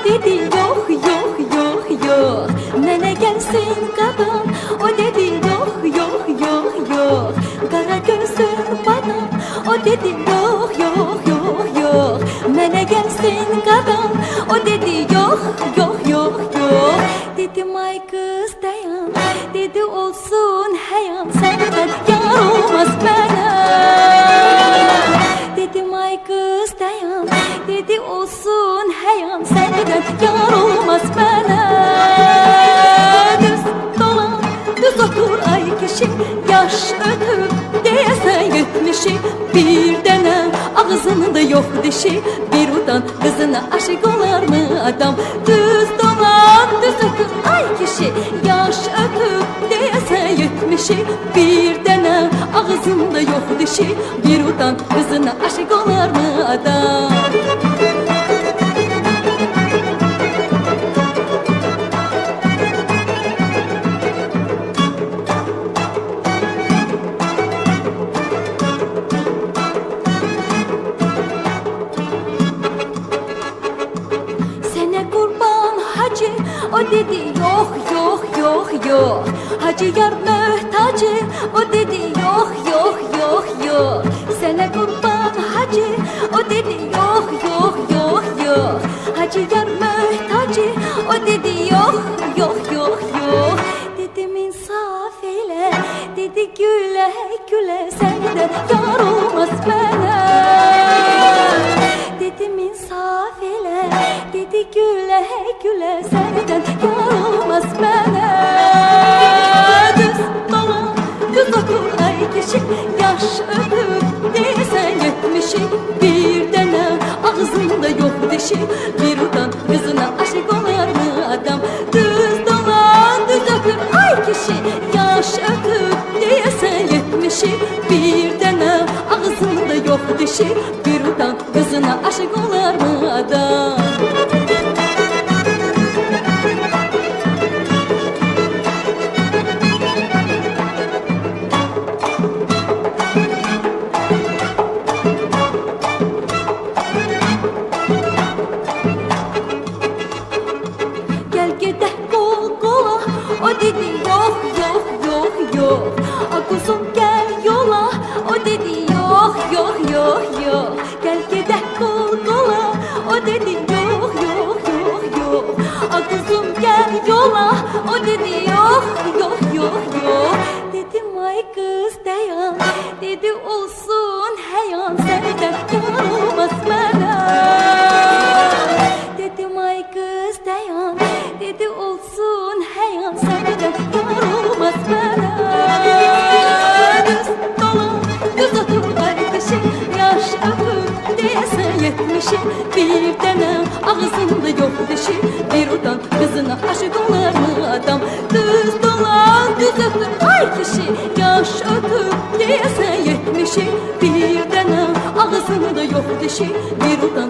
dedi yok yok yok yok, mənə gəlsin qadın. O dedi yok yok yok yok, qara gözün bana. O dedi yok yok yok yok, mənə gəlsin qadın. O dedi yok yok yok yok. Dedim ay kız dayan, dedi olsun həyat, səndən yar olmaz mənə. Dedim ay kız dayan, dedi olsun həyat, səndən yar olmaz mənə. Düz dolan, düz otur ay kişi, yaş ötüb deyəsən 70'i. Bir dənə ağzında yok dişi, bir utan kızına aşık olar mı adam? Düz dolan, düz otur ay kişi, yaş ötüb deyəsən 70'i. Bir dənə ağzında yok dişi, bir utan kızına aşık olar mı adam? O dedi yok yok yok yok, hacı yar möhtacı. O dedi yok yok yok yok, sana kurban hacı. O dedi yok yok yok yok, hacı yar möhtacı. O dedi yok yok yok yok. Dedim insaf eyle, dedi güle güle, senden yar olmaz bana. Dedim insaf eyle, dedi güle güle, senden yar olmaz bana. Düz dolan, düz otur ay kişi, yaş öpüp deyəsən 70'i. Bir dənə ağzında yok dişi, bir utan kızına aşık olar mı adam? Düz dolan, düz otur ay kişi, yaş öpüp deyəsən 70'i. Bir dənə ağzında yok dişi, bir utan kızına aşık olar mı adam? O dedi yok yok yok yok, a kuzum gel yola. O dedi yok yok yok yok, gel gedək qol qola. O dedi yok yok yok yok, a kuzum gel yola. O dedi yok yok yok yok. Dedim ay kız dayan, dedi olsun həyat, səndən yar olmaz mənə. Dedim ay kız dayan, dedi olsun həyat, səndən yar olmaz mənə. Düz dolan, düz otur ay kişi, yaş öpüb deyəsən 70'i. Bir dənə ağzında yok dişi, bir utan kızına aşık olar mı adam? Düz dolan, düz otur ay kişi, yaş öpüb deyəsən 70'i. Bir dənə ağzında yok dişi, bir utan